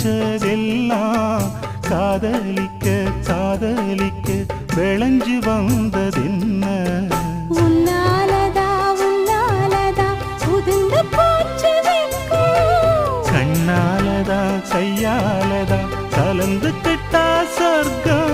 நினைச்சதெல்லாம் காதலிக்க காதலிக்க விளைஞ்சு வந்ததென்ன உன்னாலதா உன்னாலதா உதிர்ந்து போச்சு வெட்கம் கண்ணாலதா கையாலதா கலந்து கிட்டா சொர்க்கம்